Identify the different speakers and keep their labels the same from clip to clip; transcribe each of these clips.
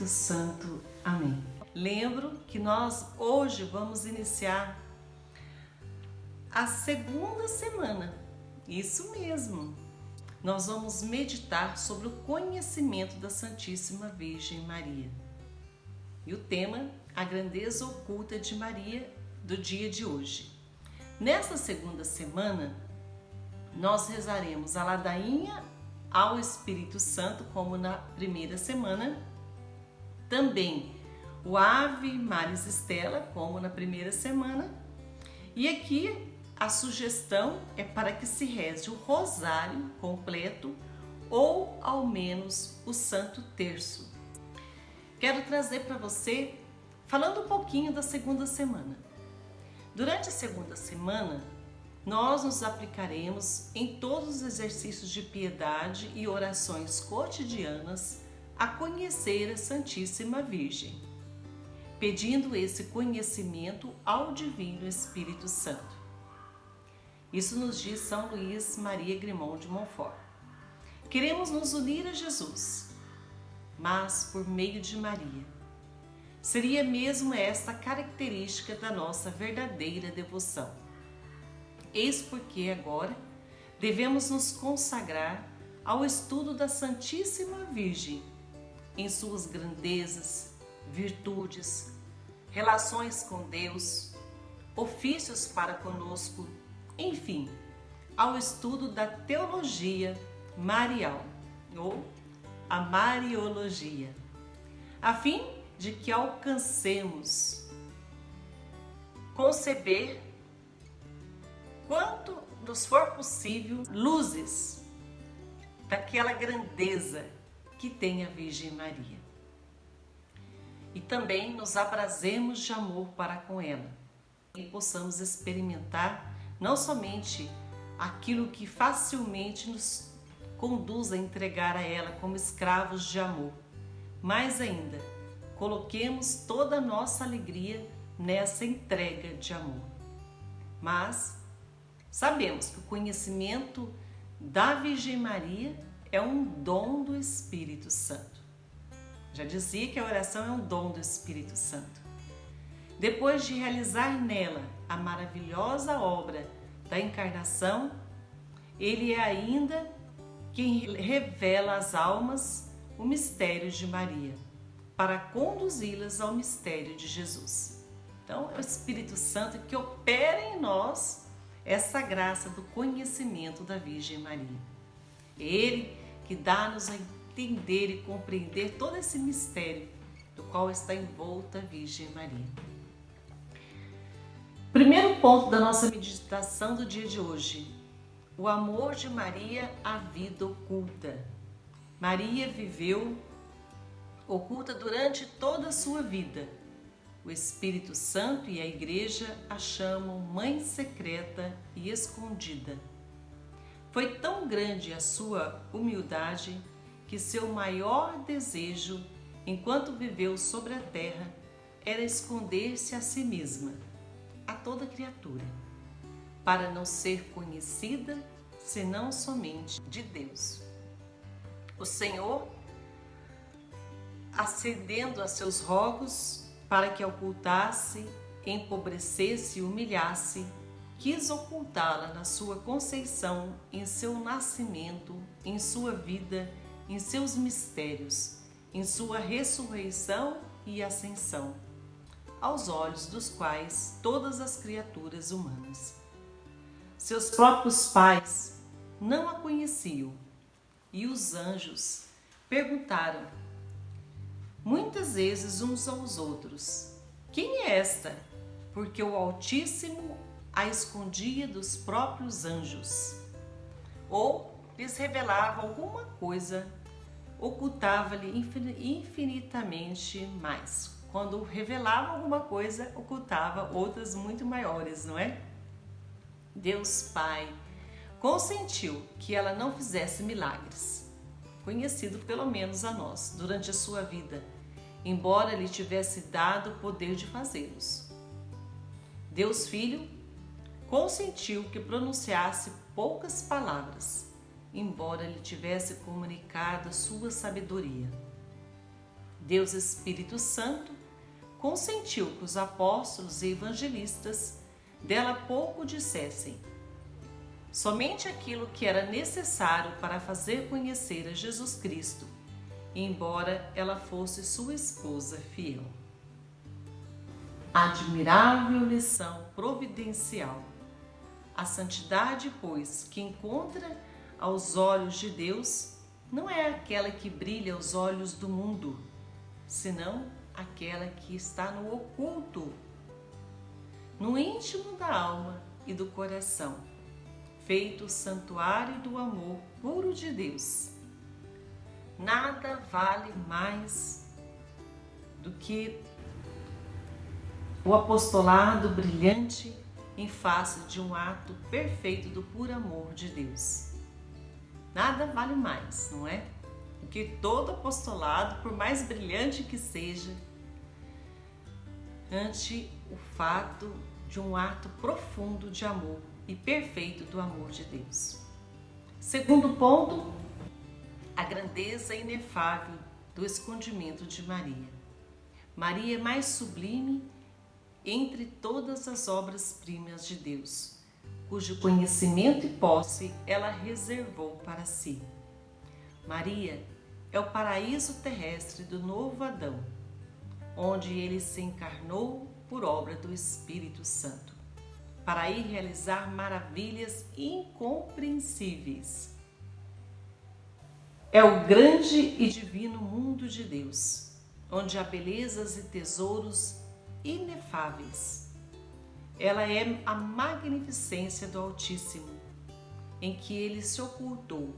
Speaker 1: Santo. Amém. Lembro que nós hoje vamos iniciar a segunda semana. Isso mesmo. Nós vamos meditar sobre o conhecimento da Santíssima Virgem Maria. E o tema, a grandeza oculta de Maria, do dia de hoje. Nesta segunda semana, nós rezaremos a ladainha ao Espírito Santo, como na primeira semana. Também o Ave Maris Stella, como na primeira semana. E aqui a sugestão é para que se reze o rosário completo ou ao menos o Santo Terço. Quero trazer para você, falando um pouquinho da segunda semana. Durante a segunda semana, nós nos aplicaremos em todos os exercícios de piedade e orações cotidianas a conhecer a Santíssima Virgem, pedindo esse conhecimento ao Divino Espírito Santo. Isso nos diz São Luís Maria Grimond de Montfort. Queremos nos unir a Jesus, mas por meio de Maria. Seria mesmo esta característica da nossa verdadeira devoção. Eis porque agora devemos nos consagrar ao estudo da Santíssima Virgem, em suas grandezas, virtudes, relações com Deus, ofícios para conosco, enfim, ao estudo da teologia marial, ou a Mariologia, a fim de que alcancemos conceber, quanto nos for possível, luzes daquela grandeza que tem a Virgem Maria. E também nos abrasemos de amor para com ela e possamos experimentar não somente aquilo que facilmente nos conduz a entregar a ela como escravos de amor, mas ainda coloquemos toda a nossa alegria nessa entrega de amor. Mas sabemos que o conhecimento da Virgem Maria é um dom do Espírito Santo. Já dizia que a oração é um dom do Espírito Santo. Depois de realizar nela a maravilhosa obra da encarnação, ele é ainda quem revela às almas o mistério de Maria, para conduzi-las ao mistério de Jesus. Então, é o Espírito Santo que opera em nós essa graça do conhecimento da Virgem Maria. Ele que dá-nos a entender e compreender todo esse mistério do qual está envolta a Virgem Maria. Primeiro ponto da nossa meditação do dia de hoje: o amor de Maria à vida oculta. Maria viveu oculta durante toda a sua vida. O Espírito Santo e a Igreja a chamam Mãe Secreta e Escondida. Foi tão grande a sua humildade que seu maior desejo, enquanto viveu sobre a terra, era esconder-se a si mesma, a toda criatura, para não ser conhecida senão somente de Deus. O Senhor, acedendo a seus rogos para que a ocultasse, empobrecesse e humilhasse, quis ocultá-la na sua conceição, em seu nascimento, em sua vida, em seus mistérios, em sua ressurreição e ascensão, aos olhos dos quais todas as criaturas humanas. Seus próprios pais não a conheciam, e os anjos perguntaram muitas vezes uns aos outros: quem é esta? Porque o Altíssimo a escondia dos próprios anjos. Ou lhes revelava alguma coisa, ocultava-lhe infinitamente mais. Quando revelava alguma coisa, ocultava outras muito maiores, não é? Deus Pai consentiu que ela não fizesse milagres, conhecido pelo menos a nós, durante a sua vida, embora lhe tivesse dado o poder de fazê-los. Deus Filho consentiu que pronunciasse poucas palavras, embora lhe tivesse comunicado a sua sabedoria. Deus Espírito Santo consentiu que os apóstolos e evangelistas dela pouco dissessem. Somente aquilo que era necessário para fazer conhecer a Jesus Cristo, embora ela fosse sua esposa fiel. Admirável lição providencial. A santidade, pois, que encontra aos olhos de Deus, não é aquela que brilha aos olhos do mundo, senão aquela que está no oculto, no íntimo da alma e do coração, feito o santuário do amor puro de Deus. Nada vale mais do que o apostolado brilhante em face de um ato perfeito do puro amor de Deus. Nada vale mais, não é? Do que todo apostolado, por mais brilhante que seja, ante o fato de um ato profundo de amor e perfeito do amor de Deus. Segundo ponto, a grandeza inefável do escondimento de Maria. Maria é mais sublime entre todas as obras-primas de Deus, cujo conhecimento e posse ela reservou para si. Maria é o paraíso terrestre do novo Adão, onde ele se encarnou por obra do Espírito Santo, para ir realizar maravilhas incompreensíveis. É o grande e divino mundo de Deus, onde há belezas e tesouros inefáveis. Ela é a magnificência do Altíssimo, em que ele se ocultou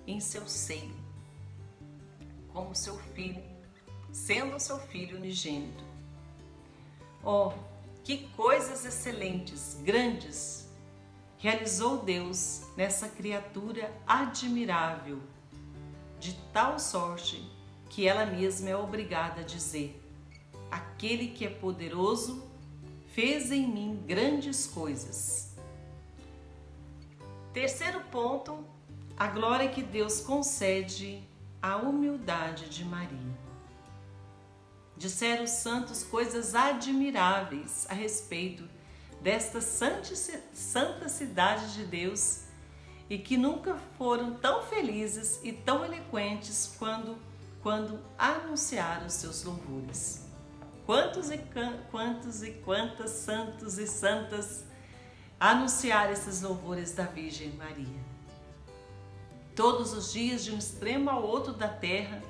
Speaker 1: em seu seio, como seu filho, sendo seu filho unigênito. Oh, que coisas excelentes, grandes, realizou Deus nessa criatura admirável, de tal sorte que ela mesma é obrigada a dizer: aquele que é poderoso fez em mim grandes coisas. Terceiro ponto, a glória que Deus concede à humildade de Maria. Disseram os santos coisas admiráveis a respeito desta santa cidade de Deus e que nunca foram tão felizes e tão eloquentes quando anunciaram os seus louvores. Quantos e quantas santos e santas anunciaram esses louvores da Virgem Maria. Todos os dias, de um extremo ao outro da terra,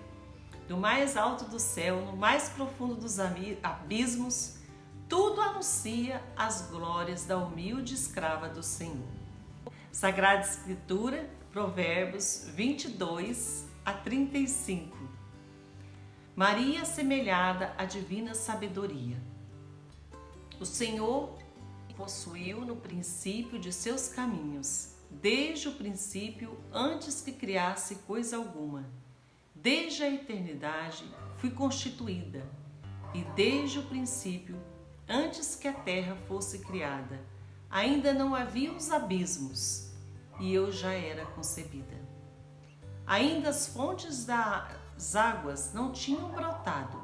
Speaker 1: do mais alto do céu, no mais profundo dos abismos, tudo anuncia as glórias da humilde escrava do Senhor. Sagrada Escritura, Provérbios 22 a 35. Maria assemelhada à divina sabedoria. O Senhor possuiu no princípio de seus caminhos, desde o princípio, antes que criasse coisa alguma. Desde a eternidade fui constituída, e desde o princípio, antes que a terra fosse criada, ainda não havia os abismos, e eu já era concebida. Ainda as fontes das águas não tinham brotado,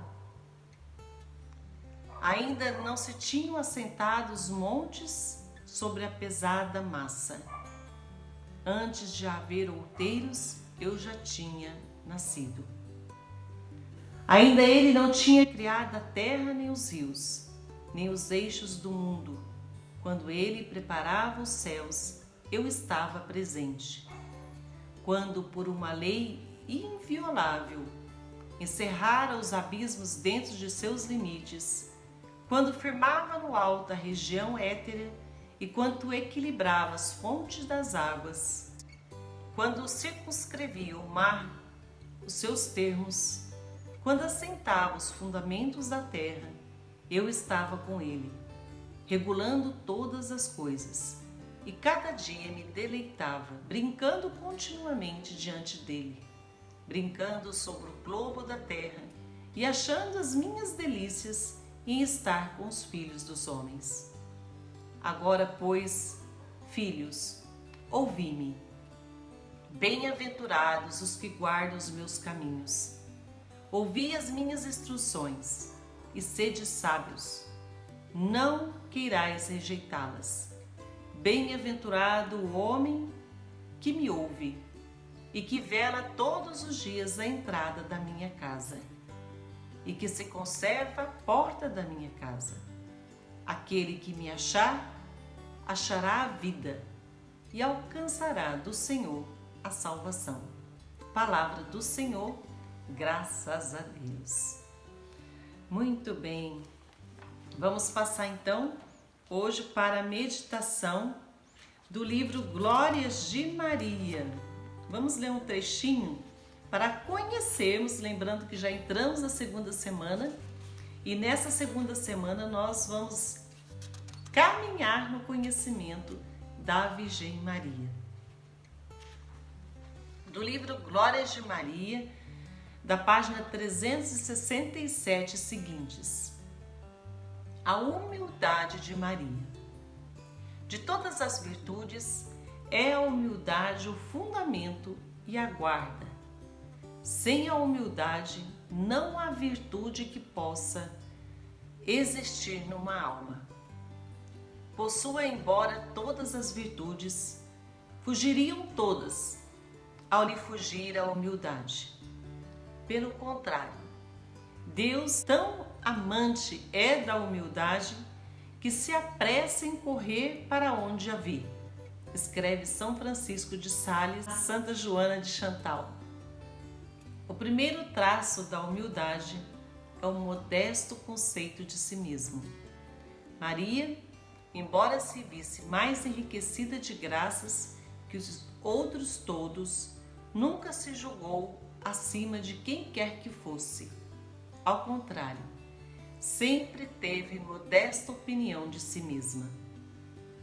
Speaker 1: ainda não se tinham assentado os montes sobre a pesada massa. Antes de haver outeiros, eu já tinha nascido. Ainda ele não tinha criado a terra nem os rios, nem os eixos do mundo. Quando ele preparava os céus, eu estava presente. Quando, por uma lei inviolável, encerrara os abismos dentro de seus limites, quando firmava no alto a região étera e quando equilibrava as fontes das águas, quando circunscrevia o mar, os seus termos, quando assentava os fundamentos da terra, eu estava com ele, regulando todas as coisas, e cada dia me deleitava, brincando continuamente diante dele, brincando sobre o globo da terra e achando as minhas delícias em estar com os filhos dos homens. Agora, pois, filhos, ouvi-me. Bem-aventurados os que guardam os meus caminhos. ouvi as minhas instruções e sede sábios, não queirais rejeitá-las. Bem-aventurado o homem que me ouve e que vela todos os dias a entrada da minha casa e que se conserva à porta da minha casa. Aquele que me achar, achará a vida e alcançará do Senhor a salvação. Palavra do Senhor, graças a Deus. Muito bem, vamos passar então hoje para a meditação do livro Glórias de Maria. Vamos ler um trechinho para conhecermos, lembrando que já entramos na segunda semana e nessa segunda semana nós vamos caminhar no conhecimento da Virgem Maria. Do livro Glórias de Maria, da página 367 seguintes. A humildade de Maria. De todas as virtudes, é a humildade o fundamento e a guarda. Sem a humildade, não há virtude que possa existir numa alma. Possua, embora todas as virtudes, fugiriam todas ao lhe fugir a humildade. Pelo contrário, Deus, tão amante é da humildade, que se apressa em correr para onde a vê. Escreve São Francisco de Sales, Santa Joana de Chantal. O primeiro traço da humildade é o modesto conceito de si mesmo. Maria, embora se visse mais enriquecida de graças que os outros todos, nunca se julgou acima de quem quer que fosse. Ao contrário, sempre teve modesta opinião de si mesma.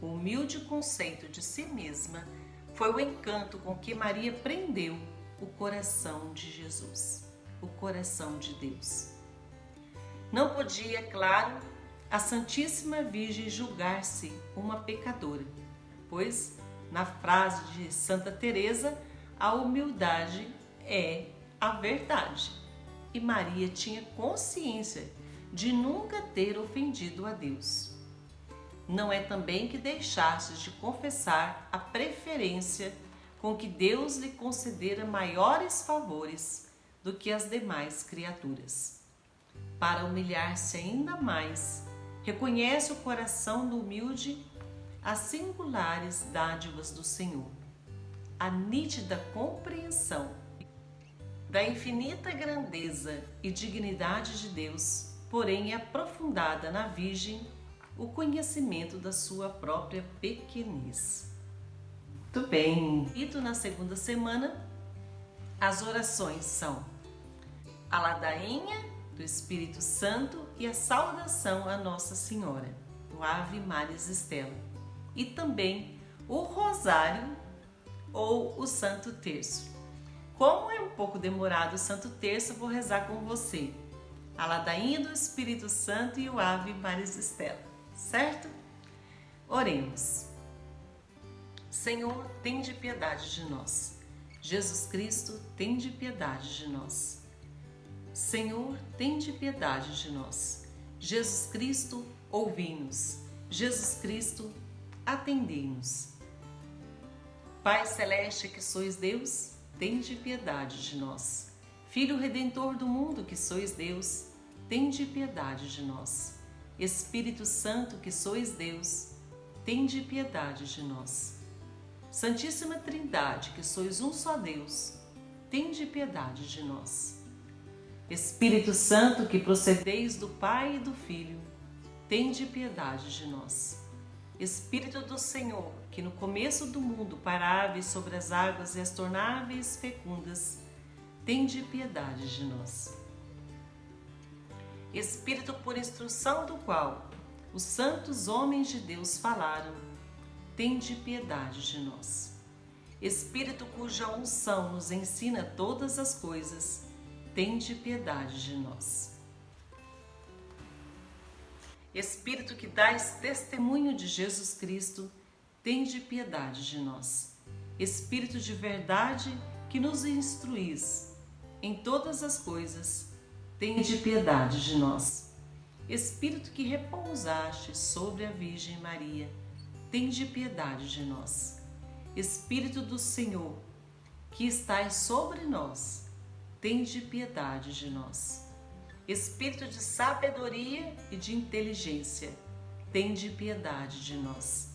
Speaker 1: O humilde conceito de si mesma foi o encanto com que Maria prendeu o coração de Jesus, o coração de Deus. Não podia, claro, a Santíssima Virgem julgar-se uma pecadora, pois, na frase de Santa Teresa, a humildade é a verdade. E Maria tinha consciência de nunca ter ofendido a Deus. Não é também que deixasse de confessar a preferência com que Deus lhe concedera maiores favores do que as demais criaturas. Para humilhar-se ainda mais, reconhece o coração do humilde as singulares dádivas do Senhor, a nítida compreensão da infinita grandeza e dignidade de Deus, porém é aprofundada na Virgem o conhecimento da sua própria pequenez. Muito bem. E na segunda semana, as orações são a ladainha do Espírito Santo e a saudação a Nossa Senhora, o Ave Maris Stella, e também o Rosário ou o Santo Terço. Como é um pouco demorado o Santo Terço, eu vou rezar com você. A ladainha do Espírito Santo e o Ave Maris Stella, certo? Oremos. Senhor, tende piedade de nós. Jesus Cristo, tende piedade de nós. Senhor, tende piedade de nós. Jesus Cristo, ouvi-nos. Jesus Cristo, atendei-nos. Pai Celeste, que sois Deus, tende piedade de nós. Filho Redentor do mundo, que sois Deus, tende piedade de nós. Espírito Santo, que sois Deus, tende piedade de nós. Santíssima Trindade, que sois um só Deus, tende piedade de nós. Espírito Santo, que procedeis do Pai e do Filho, tende piedade de nós. Espírito do Senhor, que no começo do mundo paráveis sobre as águas e as tornáveis fecundas, tende piedade de nós. Espírito por instrução do qual os santos homens de Deus falaram, tende piedade de nós. Espírito cuja unção nos ensina todas as coisas, tende piedade de nós. Espírito que dais testemunho de Jesus Cristo, tende piedade de nós. Espírito de verdade que nos instruís em todas as coisas, tende piedade de nós. Espírito que repousaste sobre a Virgem Maria, tende piedade de nós. Espírito do Senhor, que estais sobre nós, tende piedade de nós. Espírito de sabedoria e de inteligência, tende piedade de nós.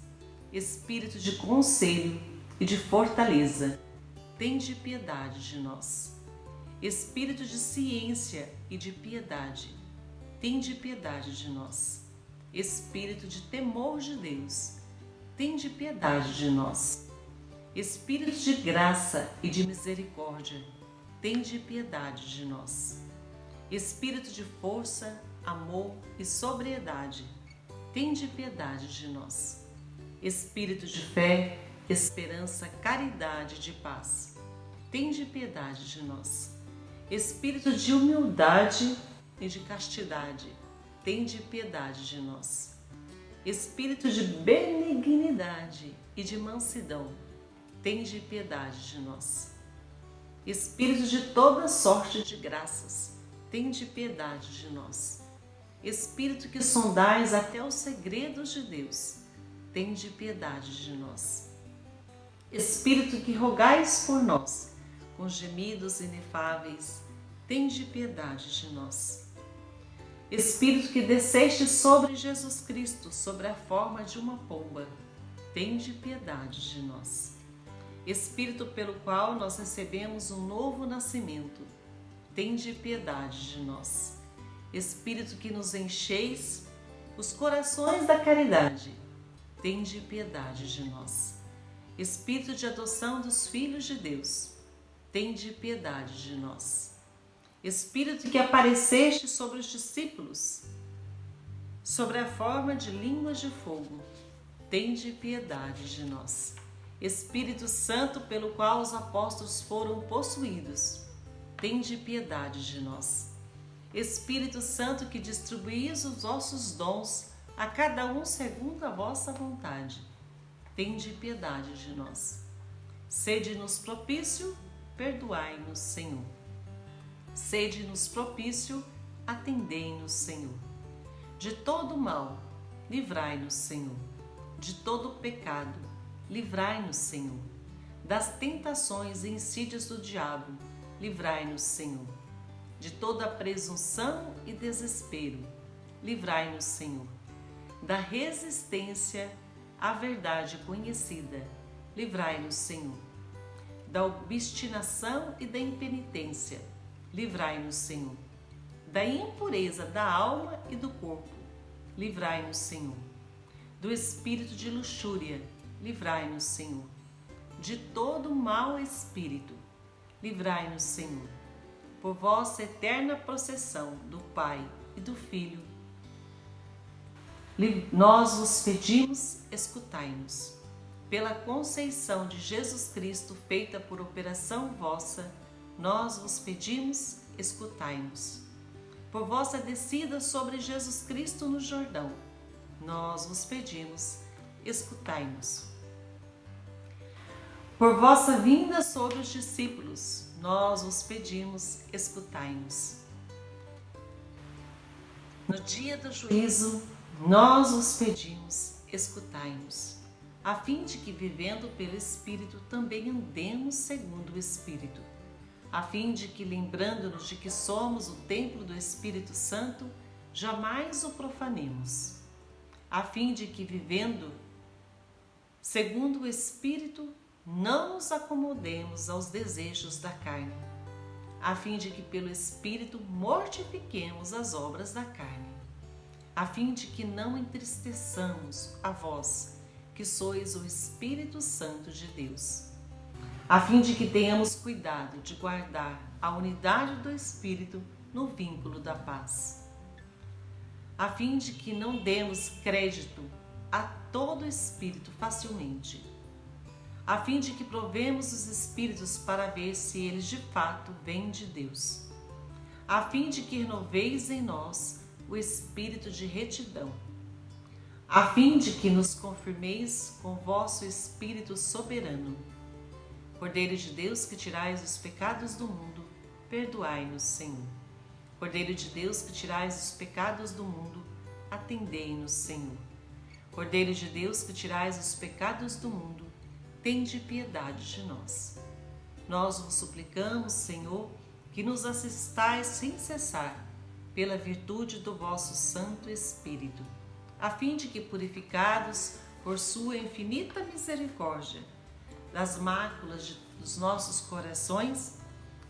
Speaker 1: Espírito de conselho e de fortaleza, tende piedade de nós. Espírito de ciência e de piedade, tende piedade de nós. Espírito de temor de Deus, tende piedade de nós. Espírito de graça e de misericórdia, tende piedade de nós. Espírito de força, amor e sobriedade, tende piedade de nós. Espírito de fé, esperança, caridade e de paz, tende piedade de nós. Espírito de humildade e de castidade, tende piedade de nós. Espírito de benignidade e de mansidão, tende piedade de nós. Espírito de toda sorte de graças, tende piedade de nós. Espírito que sondais até os segredos de Deus, tende piedade de nós. Espírito que rogais por nós, com gemidos inefáveis, tende piedade de nós. Espírito que desceste sobre Jesus Cristo, sobre a forma de uma pomba, tende piedade de nós. Espírito pelo qual nós recebemos um novo nascimento, tende piedade de nós. Espírito que nos encheis os corações da caridade, tende piedade de nós. Espírito de adoção dos filhos de Deus, tende piedade de nós. Espírito que apareceste sobre os discípulos, sobre a forma de línguas de fogo, tende piedade de nós. Espírito Santo pelo qual os apóstolos foram possuídos, tende piedade de nós. Espírito Santo que distribuís os vossos dons a cada um segundo a vossa vontade, tende piedade de nós. Sede-nos propício, perdoai-nos, Senhor. Sede-nos propício, atendei-nos, Senhor. De todo mal, livrai-nos, Senhor. De todo pecado, livrai-nos, Senhor. Das tentações e insídias do diabo, livrai-nos, Senhor. De toda presunção e desespero, livrai-nos, Senhor. Da resistência à verdade conhecida, livrai-nos, Senhor. Da obstinação e da impenitência, livrai-nos, Senhor. Da impureza da alma e do corpo, livrai-nos, Senhor. Do espírito de luxúria, livrai-nos, Senhor. De todo mau espírito, livrai-nos, Senhor. Por vossa eterna processão do Pai e do Filho, nós vos pedimos, escutai-nos. Pela conceição de Jesus Cristo feita por operação vossa, nós vos pedimos, escutai-nos. Por vossa descida sobre Jesus Cristo no Jordão, nós vos pedimos, escutai-nos. Por vossa vinda sobre os discípulos, nós vos pedimos, escutai-nos. No dia do juízo, nós vos pedimos, escutai-nos, a fim de que, vivendo pelo Espírito, também andemos segundo o Espírito, a fim de que, lembrando-nos de que somos o templo do Espírito Santo, jamais o profanemos, a fim de que, vivendo segundo o Espírito, não nos acomodemos aos desejos da carne, a fim de que pelo Espírito mortifiquemos as obras da carne, a fim de que não entristeçamos a vós, que sois o Espírito Santo de Deus, a fim de que tenhamos cuidado de guardar a unidade do Espírito no vínculo da paz, a fim de que não demos crédito a todo espírito facilmente, a fim de que provemos os espíritos para ver se eles de fato vêm de Deus, a fim de que renoveis em nós o espírito de retidão, a fim de que nos confirmeis com vosso Espírito soberano. Cordeiro de Deus, que tirais os pecados do mundo, perdoai-nos, Senhor. Cordeiro de Deus, que tirais os pecados do mundo, atendei-nos, Senhor. Cordeiro de Deus, que tirais os pecados do mundo, tende piedade de nós. Nós vos suplicamos, Senhor, que nos assistais sem cessar, pela virtude do vosso Santo Espírito, a fim de que, purificados por sua infinita misericórdia, das máculas dos nossos corações,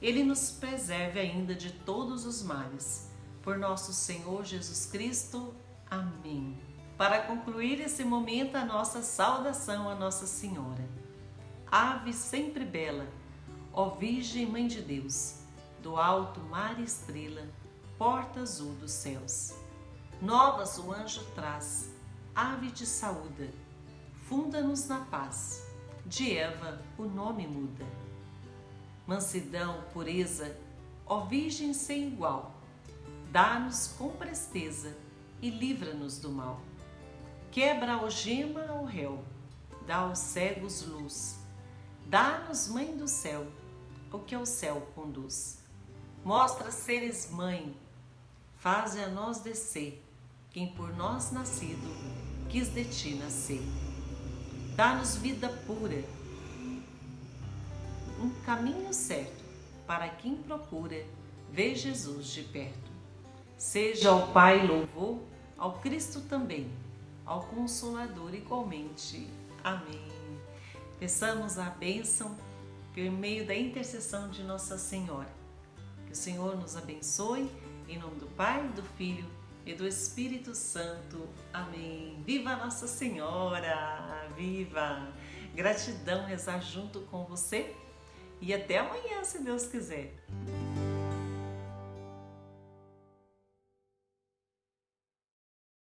Speaker 1: Ele nos preserve ainda de todos os males. Por nosso Senhor Jesus Cristo. Amém. Para concluir esse momento, a nossa saudação a Nossa Senhora. Ave sempre bela, ó Virgem Mãe de Deus, do alto mar e estrela, porta azul dos céus. Novas o anjo traz, ave te saúda, funda-nos na paz, de Eva o nome muda. Mansidão, pureza, ó Virgem sem igual, dá-nos com presteza e livra-nos do mal. Quebra a algema ao réu, dá aos cegos luz, dá-nos, Mãe do céu, o que ao céu conduz. Mostra seres mãe, faze a nós descer, quem por nós nascido quis de ti nascer. Dá-nos vida pura, um caminho certo para quem procura ver Jesus de perto. Seja ao Pai louvor, ao Cristo também, ao Consolador igualmente. Amém. Peçamos a bênção por meio da intercessão de Nossa Senhora. Que o Senhor nos abençoe, em nome do Pai, do Filho e do Espírito Santo. Amém. Viva Nossa Senhora! Viva! Gratidão rezar junto com você e até amanhã, se Deus quiser.